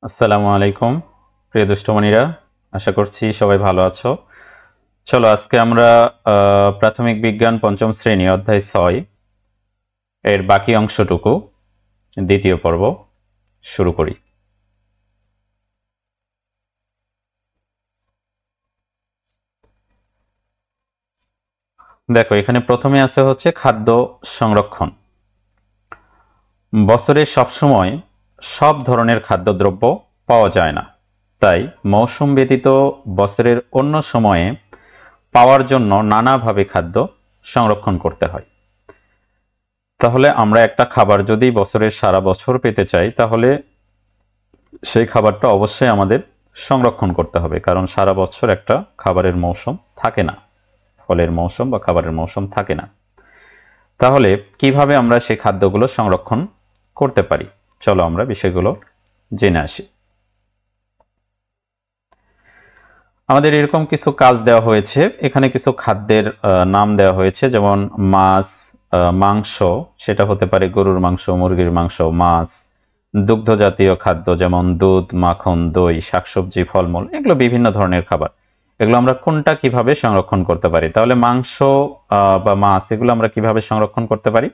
আসসালামু আলাইকুম প্রিয় দুষ্টমণিরা, আশা করছি সবাই ভালো আছো। চলো আজকে আমরা প্রাথমিক বিজ্ঞান পঞ্চম শ্রেণী অধ্যায় 6 এর বাকি অংশটুকু দ্বিতীয় পর্ব শুরু করি। দেখো, এখানে প্রথমে আছে হচ্ছে খাদ্য সংরক্ষণ। বছরে সবসময় সব ধরনের খাদ্যদ্রব্য পাওয়া যায় না, তাই মৌসুম ব্যতীত বছরের অন্য সময়ে পাওয়ার জন্য নানাভাবে খাদ্য সংরক্ষণ করতে হয়। তাহলে আমরা একটা খাবার যদি বছরের সারা বছর পেতে চাই, তাহলে সেই খাবারটা অবশ্যই আমাদের সংরক্ষণ করতে হবে, কারণ সারা বছর একটা খাবারের মৌসুম থাকে না, ফলের মৌসুম বা খাবারের মৌসুম থাকে না। তাহলে কিভাবে আমরা সেই খাদ্যগুলো সংরক্ষণ করতে পারি, চলো আমরা বিষয়গুলো জেনে আসি। আমাদের এরকম কিছু কাজ দেওয়া হয়েছে, এখানে কিছু খাদ্যের নাম দেওয়া হয়েছে, যেমন মাছ, মাংস, সেটা হতে পারে গরুর মাংস, মুরগির মাংস, মাছ, দুগ্ধ জাতীয় খাদ্য যেমন দুধ, মাখন, দই, শাকসবজি, ফলমূল, এগুলো বিভিন্ন ধরনের খাবার। এগুলো আমরা কোনটা কিভাবে সংরক্ষণ করতে পারি? তাহলে মাংস বা মাছ এগুলো আমরা কিভাবে সংরক্ষণ করতে পারি?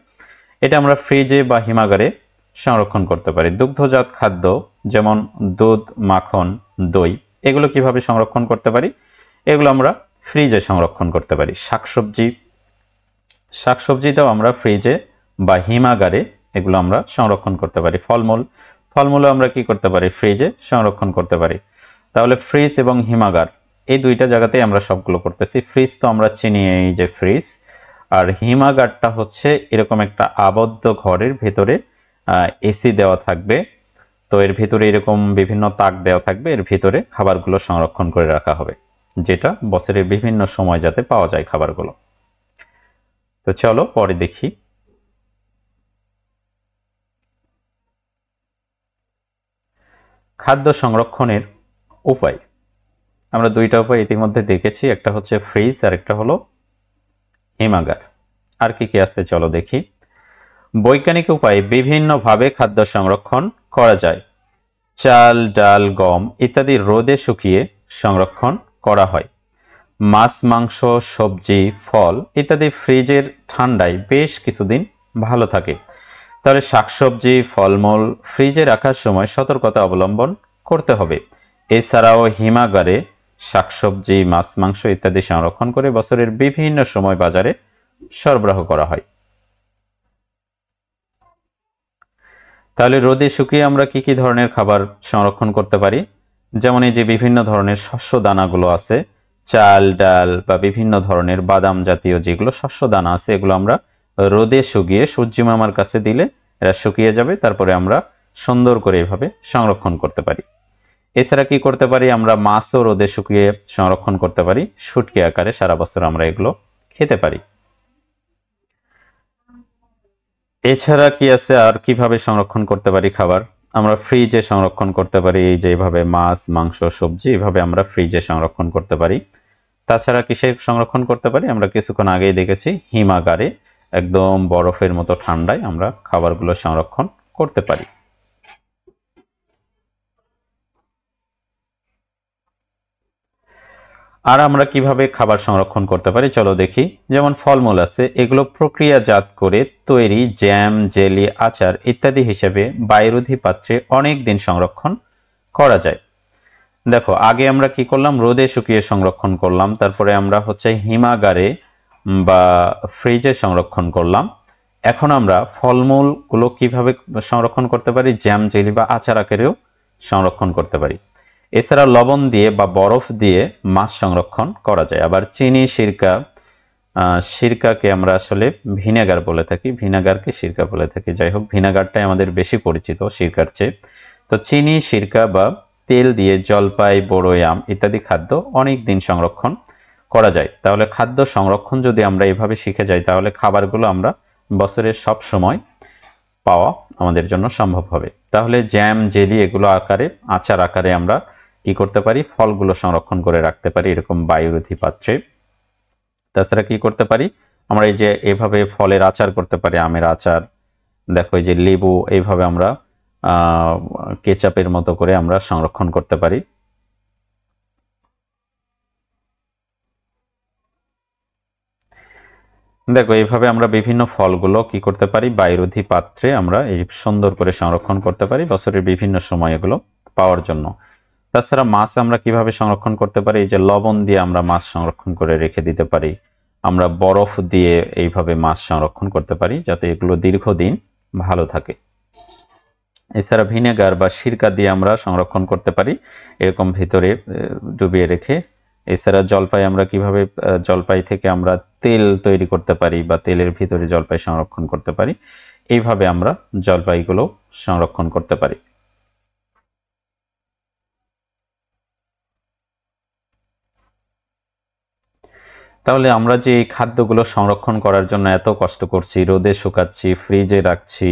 এটা আমরা ফ্রিজে বা হিমাগারে সংরক্ষণ করতে পারি। দুগ্ধজাত খাদ্য যেমন দুধ, মাখন, দই, এগুলো কিভাবে সংরক্ষণ করতে পারি? এগুলো আমরা ফ্রিজে সংরক্ষণ করতে পারি। শাকসবজিটাও আমরা ফ্রিজে বা হিমাগারে এগুলো আমরা সংরক্ষণ করতে পারি। ফলমূলও আমরা কি করতে পারি? ফ্রিজে সংরক্ষণ করতে পারি। তাহলে ফ্রিজ এবং হিমাগার এই দুইটা জায়গাতেই আমরা সবগুলো করতেছি। ফ্রিজ তো আমরা চিনি, এই যে ফ্রিজ, আর হিমাগারটা হচ্ছে এরকম একটা আবদ্ধ ঘরের ভেতরে এসি দেওয়া থাকবে, তো এর ভিতরে এরকম বিভিন্ন তাক দেওয়া থাকবে, এর ভিতরে খাবারগুলো সংরক্ষণ করে রাখা হবে, যেটা বছরের বিভিন্ন সময় যাতে পাওয়া যায় খাবারগুলো। তো চলো পরে দেখি। খাদ্য সংরক্ষণের উপায় আমরা দুইটা উপায় ইতিমধ্যে দেখেছি, একটা হচ্ছে ফ্রিজ আর একটা হলো হিমাগার। আর কি কি আছে চলো দেখি। বৈজ্ঞানিক উপায়ে বিভিন্নভাবে খাদ্য সংরক্ষণ করা যায়। চাল, ডাল, গম ইত্যাদি রোদে শুকিয়ে সংরক্ষণ করা হয়। মাছ, মাংস, সবজি, ফল ইত্যাদি ফ্রিজের ঠান্ডায় বেশ কিছুদিন ভালো থাকে। তাহলে শাকসবজি, ফলমূল ফ্রিজে রাখার সময় সতর্কতা অবলম্বন করতে হবে। এছাড়াও হিমাগারে শাকসবজি, মাছ, মাংস ইত্যাদি সংরক্ষণ করে বছরের বিভিন্ন সময় বাজারে সরবরাহ করা হয়। তাহলে রোদে শুকিয়ে আমরা কি কি ধরনের খাবার সংরক্ষণ করতে পারি? যেমন এই যে বিভিন্ন ধরনের শস্য দানাগুলো আছে, চাল, ডাল বা বিভিন্ন ধরনের বাদাম জাতীয় যেগুলো শস্য দানা আছে, এগুলো আমরা রোদে শুকিয়ে সূর্যি মামার কাছে দিলে এরা শুকিয়ে যাবে, তারপরে আমরা সুন্দর করে এভাবে সংরক্ষণ করতে পারি। এছাড়া কি করতে পারি? আমরা মাছও রোদে শুকিয়ে সংরক্ষণ করতে পারি, শুটকি আকারে সারা বছর আমরা এগুলো খেতে পারি। এছাড়া কি আছে, আর কিভাবে সংরক্ষণ করতে পারি খাবার? আমরা ফ্রিজে সংরক্ষণ করতে পারি, এই যে এইভাবে মাছ, মাংস, সবজি এভাবে আমরা ফ্রিজে সংরক্ষণ করতে পারি। তাছাড়া কিসে সংরক্ষণ করতে পারি? আমরা কিছুক্ষণ আগেই দেখেছি, হিমাগারে একদম বরফের মতো ঠান্ডায় আমরা খাবারগুলো সংরক্ষণ করতে পারি। আর আমরা কিভাবে খাবার সংরক্ষণ করতে পারি চলো দেখি। যেমন ফলমূল আছে, এগুলো প্রক্রিয়াজাত করে তৈরি জ্যাম, জেলি, আচার ইত্যাদি হিসেবে বায়ুরোধী পাত্রে অনেক দিন সংরক্ষণ করা যায়। দেখো, আগে আমরা কি করলাম? রোদে শুকিয়ে সংরক্ষণ করলাম, তারপরে আমরা হচ্ছে হিমাগারে বা ফ্রিজে সংরক্ষণ করলাম। এখন আমরা ফলমূলগুলো কিভাবে সংরক্ষণ করতে পারি? জ্যাম, জেলি বা আচার আকারেও সংরক্ষণ করতে পারি। এছাড়া লবণ দিয়ে বা বরফ দিয়ে মাছ সংরক্ষণ করা যায়। আবার চিনি, সিরকাকে আমরা আসলে ভিনেগার বলে থাকি, ভিনেগারকে সিরকা বলে থাকি। যাই হোক, ভিনেগারটাই আমাদের বেশি পরিচিত সিরকার চেয়ে। তো চিনি, সিরকা বা তেল দিয়ে জলপাই, বড়ই, আম ইত্যাদি খাদ্য অনেক দিন সংরক্ষণ করা যায়। তাহলে খাদ্য সংরক্ষণ যদি আমরা এভাবে শিখে যাই, তাহলে খাবারগুলো আমরা বছরের সব সময় পাওয়া আমাদের জন্য সম্ভব হবে। তাহলে জ্যাম, জেলি এগুলো আকারে, আচার আকারে আমরা কি করতে পারি? ফলগুলো সংরক্ষণ করে রাখতে পারি এরকম বায়ুরোধী পাত্রে। তাছাড়া কি করতে পারি? আমরা এই যে এভাবে ফলের আচার করতে পারি, আমের আচার, দেখো এই যে লেবু, এইভাবে আমরা কেচাপের মতো করে আমরা সংরক্ষণ করতে পারি। দেখো এইভাবে আমরা বিভিন্ন ফলগুলো কি করতে পারি, বায়ুরোধী পাত্রে আমরা এই সুন্দর করে সংরক্ষণ করতে পারি বছরের বিভিন্ন সময় এগুলো পাওয়ার জন্য। তাছাড়া মাছ আমরা কিভাবে সংরক্ষণ করতে পারি, এই যে লবণ দিয়ে আমরা মাছ সংরক্ষণ করে রেখে দিতে পারি, আমরা বরফ দিয়ে এইভাবে মাছ সংরক্ষণ করতে পারি যাতে এগুলো দীর্ঘদিন ভালো থাকে। এছাড়া ভিনেগার বা সিরকা দিয়ে আমরা সংরক্ষণ করতে পারি এরকম ভিতরে ডুবিয়ে রেখে। এছাড়া জলপাই আমরা কিভাবে জলপাই থেকে আমরা তেল তৈরি করতে পারি বা তেলের ভিতরে জলপাই সংরক্ষণ করতে পারি, এইভাবে আমরা জলপাইগুলো সংরক্ষণ করতে পারি। তাহলে আমরা যে এই খাদ্যগুলো সংরক্ষণ করার জন্য এত কষ্ট করছি, রোদে শুকাচ্ছি, ফ্রিজে রাখছি,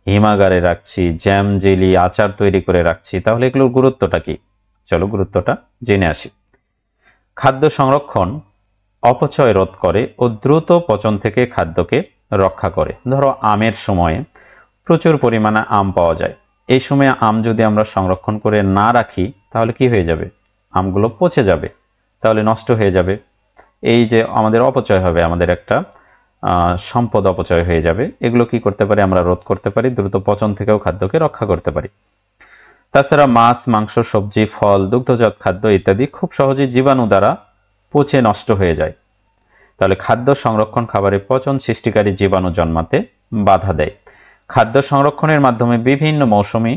হিমাগারে রাখছি, জ্যাম জেলি আচার তৈরি করে রাখছি, তাহলে এগুলোর গুরুত্বটা কি? চলো গুরুত্বটা জেনে আসি। খাদ্য সংরক্ষণ অপচয় রোধ করে ও দ্রুত পচন থেকে খাদ্যকে রক্ষা করে। ধরো আমের সময়ে প্রচুর পরিমাণে আম পাওয়া যায়, এই সময়ে আম যদি আমরা সংরক্ষণ করে না রাখি তাহলে কি হয়ে যাবে? আমগুলো পচে যাবে, তাহলে নষ্ট হয়ে যাবে। এই যে আমাদের অপচয় হবে, আমাদের একটা সম্পদ অপচয় হয়ে যাবে। এগুলো কি করতে পারি? আমরা রোধ করতে পারি, দ্রুত পচন থেকেও খাদ্যকে রক্ষা করতে পারি। তাছাড়া মাছ, মাংস, সবজি, ফল, দুগ্ধজাত খাদ্য ইত্যাদি খুব সহজেই জীবাণু দ্বারা পচে নষ্ট হয়ে যায়। তাহলে খাদ্য সংরক্ষণ খাবারে পচন সৃষ্টিকারী জীবাণু জন্মাতে বাধা দেয়। খাদ্য সংরক্ষণের মাধ্যমে বিভিন্ন মৌসুমী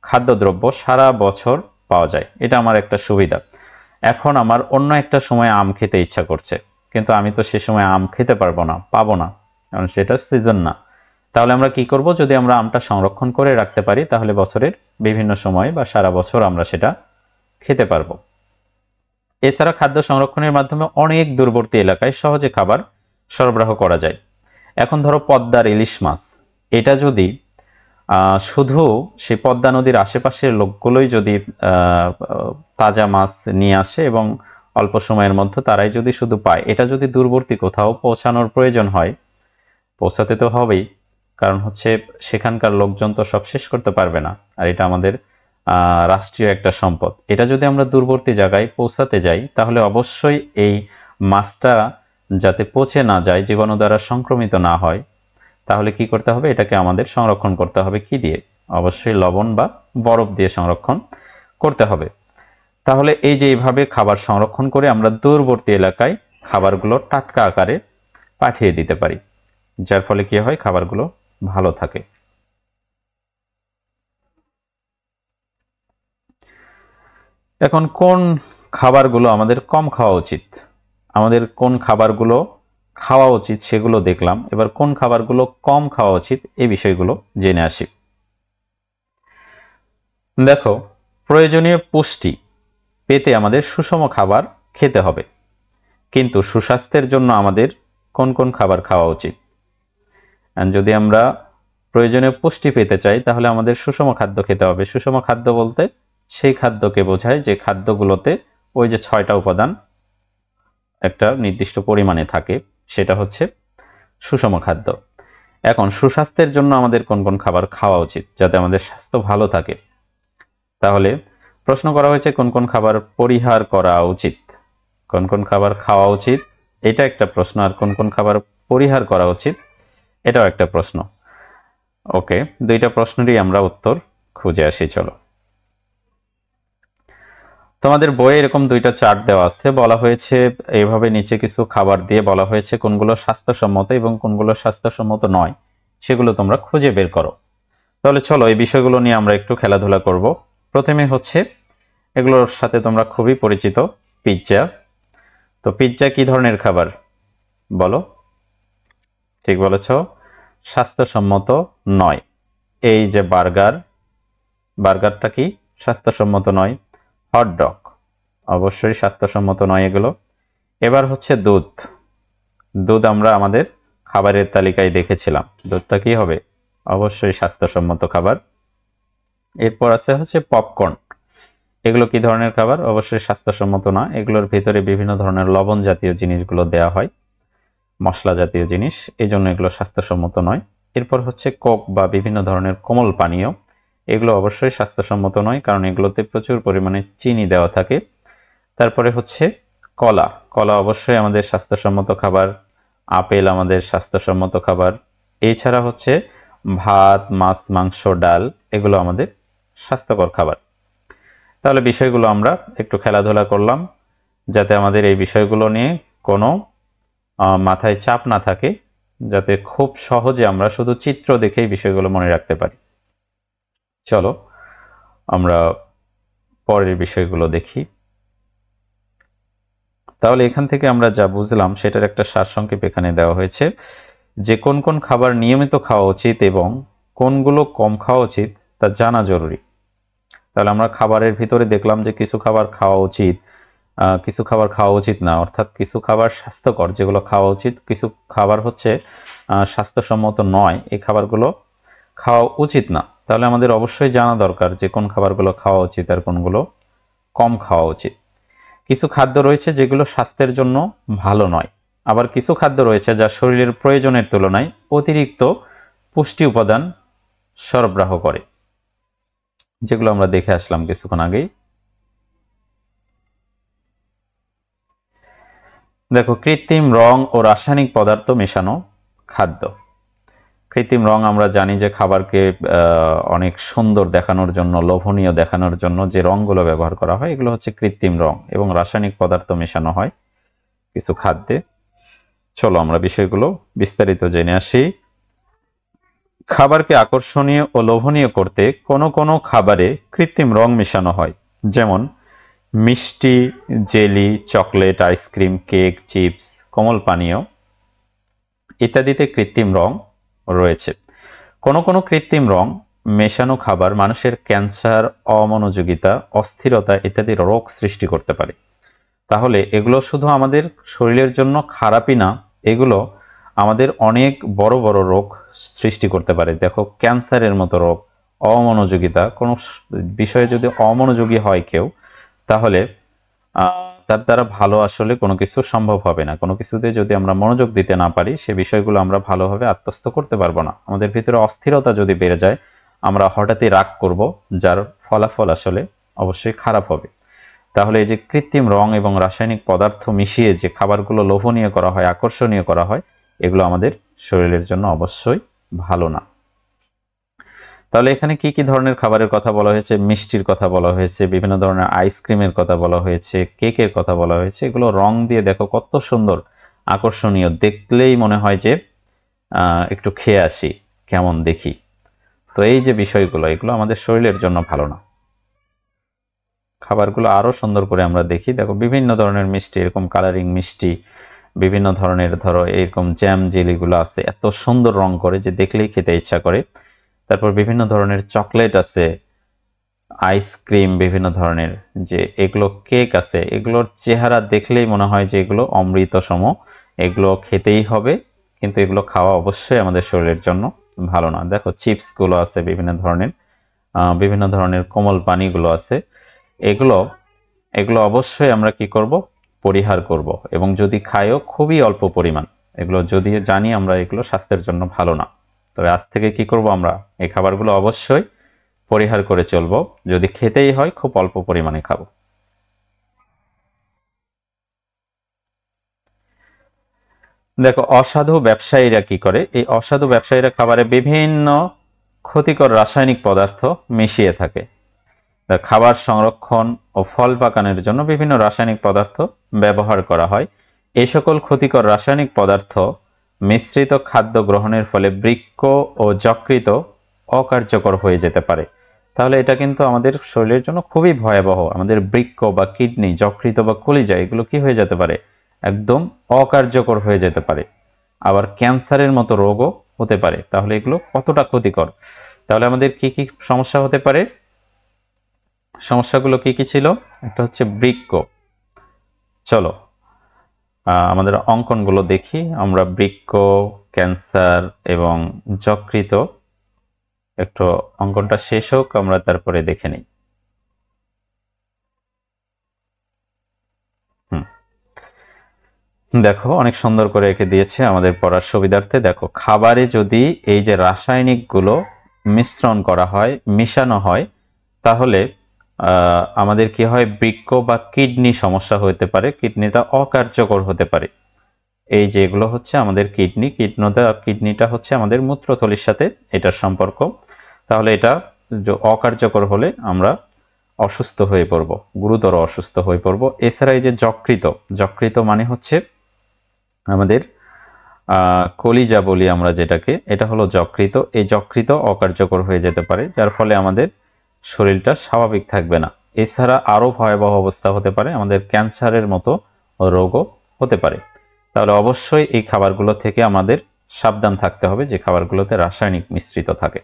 খাদ্যদ্রব্য সারা বছর পাওয়া যায়, এটা আমার একটা সুবিধা। এখন আমার অন্য একটা সময় আম খেতে ইচ্ছা করছে, কিন্তু আমি তো সে সময় আম খেতে পারবো না, পাবো না, কারণ সেটা সিজন না। তাহলে আমরা কি করব? যদি আমরা আমটা সংরক্ষণ করে রাখতে পারি তাহলে বছরের বিভিন্ন সময় বা সারা বছর আমরা সেটা খেতে পারবো। এছাড়া খাদ্য সংরক্ষণের মাধ্যমে অনেক দূরবর্তী এলাকায় সহজে খাবার সরবরাহ করা যায়। এখন ধরো পদ্মার ইলিশ মাছ, এটা যদি শুধু সেই পদ্মা নদীর আশেপাশের লোকগুলোই যদি তাজা মাছ নিয়ে আসে এবং অল্প সময়ের মধ্যে তারাই যদি শুধু পায়, এটা যদি দূরবর্তী কোথাও পৌঁছানোর প্রয়োজন হয়, পৌঁছাতে তো হবেই, কারণ হচ্ছে সেখানকার লোকজন তো সব শেষ করতে পারবে না, আর এটা আমাদের রাষ্ট্রীয় একটা সম্পদ। এটা যদি আমরা দূরবর্তী জায়গায় পৌঁছাতে যাই তাহলে অবশ্যই এই মাছটা যাতে পচে না যায়, জীবাণু দ্বারা সংক্রমিত না হয়, তাহলে কি করতে হবে? এটাকে আমাদের সংরক্ষণ করতে হবে কি দিয়ে? অবশ্যই লবণ বা বরফ দিয়ে সংরক্ষণ করতে হবে। তাহলে এই যে এইভাবে খাবার সংরক্ষণ করে আমরা দূরবর্তী এলাকায় খাবারগুলো টাটকা আকারে পাঠিয়ে দিতে পারি, যার ফলে কি হয়? খাবারগুলো ভালো থাকে। এখন কোন খাবারগুলো আমাদের কম খাওয়া উচিত, আমাদের কোন খাবারগুলো খাওয়া উচিত সেগুলো দেখলাম, এবার কোন খাবারগুলো কম খাওয়া উচিত এই বিষয়গুলো জেনে আসি। দেখো, প্রয়োজনীয় পুষ্টি পেতে আমাদের সুষম খাবার খেতে হবে, কিন্তু সুস্বাস্থ্যের জন্য আমাদের কোন কোন খাবার খাওয়া উচিত? যদি আমরা প্রয়োজনীয় পুষ্টি পেতে চাই তাহলে আমাদের সুষম খাদ্য খেতে হবে। সুষম খাদ্য বলতে সেই খাদ্যকে বোঝায় যে খাদ্যগুলোতে ওই যে 6টা উপাদান একটা নির্দিষ্ট পরিমাণে থাকে, সেটা হচ্ছে সুষম খাদ্য। এখন সুস্বাস্থ্যের জন্য আমাদের কোন কোন খাবার খাওয়া উচিত যাতে আমাদের স্বাস্থ্য ভালো থাকে? তাহলে প্রশ্ন করা হয়েছে কোন কোন খাবার পরিহার করা উচিত, কোন কোন খাবার খাওয়া উচিত এটা একটা প্রশ্ন, আর কোন কোন খাবার পরিহার করা উচিত এটাও একটা প্রশ্ন। ওকে, দুইটা প্রশ্নেরই আমরা উত্তর খুঁজে আসি। চলো, তোমাদের বইয়ে এরকম দুইটা চার্ট দেওয়া আছে, বলা হয়েছে এইভাবে নিচে কিছু খাবার দিয়ে বলা হয়েছে কোনগুলো স্বাস্থ্যসম্মত এবং কোনগুলো স্বাস্থ্যসম্মত নয়, সেগুলো তোমরা খুঁজে বের করো। তাহলে চলো এই বিষয়গুলো নিয়ে আমরা একটু খেলাধুলা করব। প্রথমে হচ্ছে এগুলোর সাথে তোমরা খুবই পরিচিত, পিৎজা। তো পিৎজা কি ধরনের খাবার বলো? ঠিক বলেছ, স্বাস্থ্যসম্মত নয়। এই যে বার্গার, বার্গারটা কি স্বাস্থ্যসম্মত নয়? হটডগ অবশ্যই স্বাস্থ্যসম্মত নয় এগুলো। এবার হচ্ছে দুধ, দুধ আমরা আমাদের খাবারের তালিকায় দেখেছিলাম, দুধটা কি হবে? অবশ্যই স্বাস্থ্যসম্মত খাবার। এরপর আছে হচ্ছে পপকর্ন, এগুলো কি ধরনের খাবার? অবশ্যই স্বাস্থ্যসম্মত না, এগুলোর ভিতরে বিভিন্ন ধরনের লবণ জাতীয় জিনিসগুলো দেয়া হয়, মশলা জাতীয় জিনিস, এই জন্য এগুলো স্বাস্থ্যসম্মত নয়। এরপর হচ্ছে কোক বা বিভিন্ন ধরনের কোমল পানীয়, এগুলো অবশ্যই স্বাস্থ্যসম্মত নয়, কারণ এগুলোতে প্রচুর পরিমাণে চিনি দেওয়া থাকে। তারপরে হচ্ছে কলা। কলা অবশ্যই আমাদের স্বাস্থ্যসম্মত খাবার। আপেল আমাদের স্বাস্থ্যসম্মত খাবার। এছাড়া হচ্ছে ভাত, মাছ, মাংস, ডাল এগুলো আমাদের স্বাস্থ্যকর খাবার। তাহলে বিষয়গুলো আমরা একটু খেলাধুলা করলাম, যাতে আমাদের এই বিষয়গুলো নিয়ে কোনো মাথায় চাপ না থাকে, যাতে খুব সহজে আমরা শুধু চিত্র দেখেই বিষয়গুলো মনে রাখতে পারি। চলো আমরা পরের বিষয়গুলো দেখি। তাহলে এখান থেকে আমরা যা বুঝলাম সেটার একটা সারসংক্ষেপ এখানে দেওয়া হয়েছে, যে কোন কোন খাবার নিয়মিত খাওয়া উচিত এবং কোনগুলো কম খাওয়া উচিত তা জানা জরুরি। তাহলে আমরা খাবারের ভিতরে দেখলাম যে কিছু খাবার খাওয়া উচিত, কিছু খাবার খাওয়া উচিত না, অর্থাৎ কিছু খাবার স্বাস্থ্যকর যেগুলো খাওয়া উচিত, কিছু খাবার হচ্ছে স্বাস্থ্যসম্মত নয়, এই খাবারগুলো খাওয়া উচিত না। তাহলে আমাদের অবশ্যই জানা দরকার যে কোন খাবারগুলো খাওয়া উচিত আর কোনগুলো কম খাওয়া উচিত। কিছু খাদ্য রয়েছে যেগুলো স্বাস্থ্যের জন্য ভালো নয়, আবার কিছু খাদ্য রয়েছে যা শরীরের প্রয়োজনের তুলনায় অতিরিক্ত পুষ্টি উপাদান সরবরাহ করে, যেগুলো আমরা দেখে আসলাম কিছুক্ষণ আগেই। দেখো, কৃত্রিম রং ও রাসায়নিক পদার্থ মেশানো খাদ্য। কৃত্রিম রং আমরা জানি যে খাবারকে অনেক সুন্দর দেখানোর জন্য, লোভনীয় দেখানোর জন্য যে রংগুলো ব্যবহার করা হয় এগুলো হচ্ছে কৃত্রিম রং, এবং রাসায়নিক পদার্থ মেশানো হয় কিছু খাদ্যে। চলো আমরা বিষয়গুলো বিস্তারিত জেনে আসি। খাবারকে আকর্ষণীয় ও লোভনীয় করতে কোনো কোনো খাবারে কৃত্রিম রং মেশানো হয়, যেমন মিষ্টি, jelly, chocolate, ice cream, cake, chips, কোমল পানীয় ইত্যাদিতে কৃত্রিম রং রয়েছে। কোনো কোনো কৃত্রিম রং মেশানো খাবার মানুষের ক্যান্সার, অমনোযোগিতা, অস্থিরতা ইত্যাদি রোগ সৃষ্টি করতে পারে। তাহলে এগুলো শুধু আমাদের শরীরের জন্য খারাপই না, এগুলো আমাদের অনেক বড় বড় রোগ সৃষ্টি করতে পারে। দেখো, ক্যান্সারের মতো রোগ, অমনোযোগিতা, কোনো বিষয়ে যদি অমনোযোগী হয় কেউ, তাহলে তার দ্বারা ভালো আসলে কোনো কিছু সম্ভব হবে না। কোনো কিছুতে যদি আমরা মনোযোগ দিতে না পারি, সে বিষয়গুলো আমরা ভালোভাবে আত্মস্থ করতে পারবো না। আমাদের ভিতরে অস্থিরতা যদি বেড়ে যায়, আমরা হঠাৎই রাগ করব, যার ফলাফল আসলে অবশ্যই খারাপ হবে। তাহলে এই যে কৃত্রিম রং এবং রাসায়নিক পদার্থ মিশিয়ে যে খাবারগুলো লোভনীয় করা হয়, আকর্ষণীয় করা হয়, এগুলো আমাদের শরীরের জন্য অবশ্যই ভালো না। তাহলে এখানে কি কি ধরনের খাবারের কথা বলা হয়েছে? মিষ্টির কথা বলা হয়েছে, বিভিন্ন ধরনের আইসক্রিমের কথা বলা হয়েছে, কেকের কথা বলা হয়েছে। এগুলো রং দিয়ে দেখো কত সুন্দর, আকর্ষণীয়, দেখলেই মনে হয় যে একটু খেয়ে আসি, কেমন দেখি। তো এই যে বিষয়গুলো, এগুলো আমাদের শরীরের জন্য ভালো না। খাবারগুলো আরো সুন্দর করে আমরা দেখি। দেখো, বিভিন্ন ধরনের মিষ্টি, এরকম কালারিং মিষ্টি, বিভিন্ন ধরনের ধরো এরকম জ্যাম জেলিগুলো আছে, এত সুন্দর রং করে যে দেখলেই খেতে ইচ্ছা করে। তারপর বিভিন্ন ধরনের চকলেট আছে, আইসক্রিম, বিভিন্ন ধরনের যে এগুলো কেক আছে, এগুলোর চেহারা দেখলেই মনে হয় যে এগুলো অমৃত সম, এগুলো খেতেই হবে, কিন্তু এগুলো খাওয়া অবশ্যই আমাদের শরীরের জন্য ভালো না। দেখো, চিপসগুলো আছে বিভিন্ন ধরনের কোমল পানিগুলো আছে, এগুলো এগুলো অবশ্যই আমরা কি করব? পরিহার করব, এবং যদি খাইও খুবই অল্প পরিমাণ। এগুলো যদিও জানি আমরা এগুলো স্বাস্থ্যের জন্য ভালো না, তবে আজ থেকে কি করব? আমরা এই খাবারগুলো অবশ্যই পরিহার করে চলব। যদি খেতেই হয় খুব অল্প পরিমাণে খাবো। দেখো, অসাধু ব্যবসায়ীরা কি করে? এই অসাধু ব্যবসায়ীরা খাবারে বিভিন্ন ক্ষতিকর রাসায়নিক পদার্থ মিশিয়ে থাকে। খাবার সংরক্ষণ ও ফল পাকানোর জন্য বিভিন্ন রাসায়নিক পদার্থ ব্যবহার করা হয়। এই সকল ক্ষতিকর রাসায়নিক পদার্থ মিশ্রিত খাদ্য গ্রহণের ফলে বৃক্ক ও যকৃৎ অকার্যকর হয়ে যেতে পারে। তাহলে এটা কিন্তু আমাদের শরীরের জন্য খুবই ভয়াবহ। আমাদের বৃক্ক বা কিডনি, যকৃৎ বা কলিজা এগুলো কি হয়ে যেতে পারে? একদম অকার্যকর হয়ে যেতে পারে। আবার ক্যান্সারের মতো রোগও হতে পারে। তাহলে এগুলো কতটা ক্ষতিকর? তাহলে আমাদের কি কি সমস্যা হতে পারে? সমস্যাগুলো কি কি ছিল? একটা হচ্ছে বৃক্ক। চলো আমাদের অঙ্কনগুলো দেখি আমরা। বৃক্ক, ক্যান্সার এবং যকৃৎ, একটু অঙ্কনটা শেষ হোক, আমরা তারপরে দেখে নিই। দেখো, অনেক সুন্দর করে এঁকে দিয়েছে আমাদের পড়ার সুবিধার্থে। দেখো, খাবারে যদি এই যে রাসায়নিকগুলো মিশ্রণ করা হয়, মিশানো হয়, তাহলে আমাদের কি হয়, বৃক্ক বা কিডনি সমস্যা হতে পারে, কিডনিটা অকার্যকর হতে পারে। এই যে এগুলো হচ্ছে আমাদের কিডনিটা হচ্ছে আমাদের মূত্রথলির সাথে এটার সম্পর্ক। তাহলে এটা অকার্যকর হলে আমরা অসুস্থ হয়ে পড়ব, গুরুতর অসুস্থ হয়ে পড়ব। এছাড়া এই যে যকৃত মানে হচ্ছে আমাদের কলিজা বলি আমরা যেটাকে, এটা হলো যকৃত। এই যকৃত অকার্যকর হয়ে যেতে পারে, যার ফলে আমাদের শরীরটা স্বাভাবিক থাকবে না। এছাড়া আরো ভয়াবহ অবস্থা হতে পারে, আমাদের ক্যান্সারের মতো রোগও হতে পারে। তাহলে অবশ্যই এই খাবারগুলো থেকে আমাদের সাবধান থাকতে হবে, যে খাবারগুলোতে রাসায়নিক মিশ্রিত থাকে।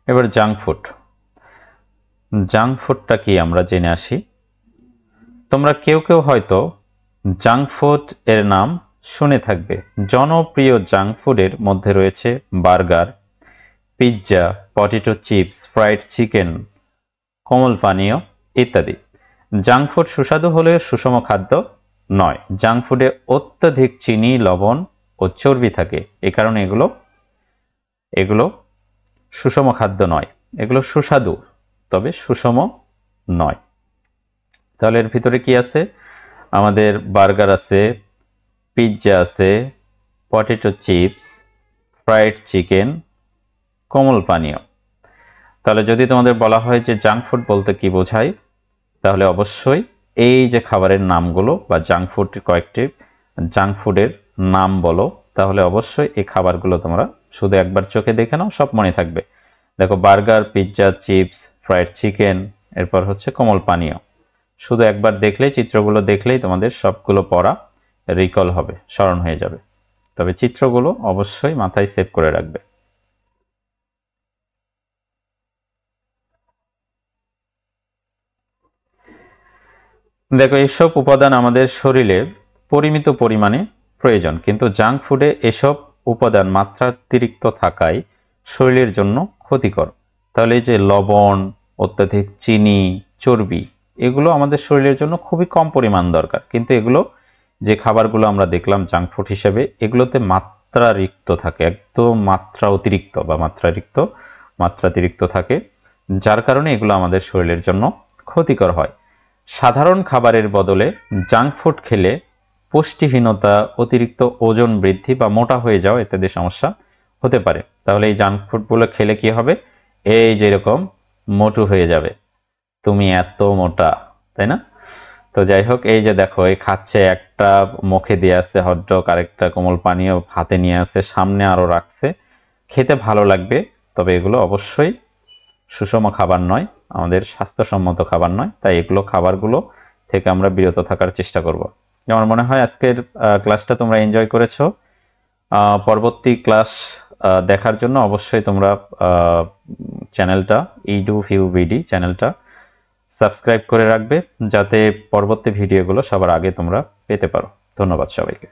এবার জাঙ্ক ফুডটা কি আমরা জেনে আসি। তোমরা কেউ হয়তো জাঙ্ক ফুড এর নাম শুনে থাকবে। জনপ্রিয় জাঙ্ক ফুডের মধ্যে রয়েছে burger, pizza, potato chips, fried chicken, কোমল পানীয় ইত্যাদি। জাঙ্ক ফুড সুস্বাদু হলেও সুষম খাদ্য নয়। জাঙ্ক ফুডে অত্যধিক চিনি, লবণ ও চর্বি থাকে। এই কারণে এগুলো সুষম খাদ্য নয়। এগুলো সুস্বাদু, তবে সুষম নয়। তাহলে এর ভিতরে কি আছে? আমাদের বার্গার আছে, পিৎজা আছে, পটেটো চিপস, ফ্রাইড চিকেন, কোমল পানীয়। তাহলে যদি তোমাদের বলা হয় যে জাঙ্ক ফুড বলতে কি বোঝায়, তাহলে অবশ্যই এই যে খাবারের নামগুলো বা কয়েকটি জাঙ্ক ফুডের নাম বলো, তাহলে অবশ্যই এই খাবারগুলো তোমরা শুধু একবার চোখে দেখে নাও, সব মনে থাকবে। দেখো, burger, pizza, chips, fried chicken, এরপর হচ্ছে কোমল পানীয়। শুধু একবার দেখলেই, চিত্রগুলো দেখলেই তোমাদের সবগুলো পড়া রিকল হবে, স্মরণ হয়ে যাবে। তবে চিত্রগুলো অবশ্যই মাথায় সেভ করে রাখবে। দেখো, এসব উপাদান আমাদের শরীরে পরিমিত পরিমাণে প্রয়োজন, কিন্তু জাঙ্ক ফুডে এসব উপাদান মাত্রাতিরিক্ত থাকায় শরীরের জন্য ক্ষতিকর। তাহলে এই যে লবণ, অত্যাধিক চিনি, চর্বি, এগুলো আমাদের শরীরের জন্য খুবই কম পরিমাণ দরকার, কিন্তু এগুলো যে খাবারগুলো আমরা দেখলাম জাঙ্ক ফুড হিসেবে, এগুলোতে মাত্রাতিরিক্ত থাকে, একদম মাত্রাতিরিক্ত থাকে, যার কারণে এগুলো আমাদের শরীরের জন্য ক্ষতিকর হয়। সাধারণ খাবারের বদলে জাঙ্ক ফুড খেলে পুষ্টিহীনতা, অতিরিক্ত ওজন বৃদ্ধি বা মোটা হয়ে যাওয়া ইত্যাদি সমস্যা হতে পারে। তাহলে এই জাঙ্ক ফুডগুলো খেলে কি হবে? এই যেরকম মোটু হয়ে যাবে, তুমি এত মোটা, তাই না? তো যাই হোক, এই যে দেখো, এই খাচ্ছে, একটা মুখে দিয়ে আসছে হটডগ, আরেকটা কোমল পানীয় হাতে নিয়ে আসছে, সামনে আরো রাখছে, খেতে ভালো লাগবে, তবে এগুলো অবশ্যই সুষম খাবার নয়, আমাদের স্বাস্থ্যসম্মত খাবার নয়। তাই খাবারগুলো থেকে আমরা বিরত থাকার চেষ্টা করব। আমার মনে হয় আজকের ক্লাসটা তোমরা এনজয় করেছো। পরবর্তী ক্লাস দেখার জন্য অবশ্যই তোমরা চ্যানেলটা edu-view-bd চ্যানেলটা সাবস্ক্রাইব করে রাখবে, যাতে পরবর্তী ভিডিওগুলো সবার আগে তোমরা পেতে পারো। ধন্যবাদ সবাইকে।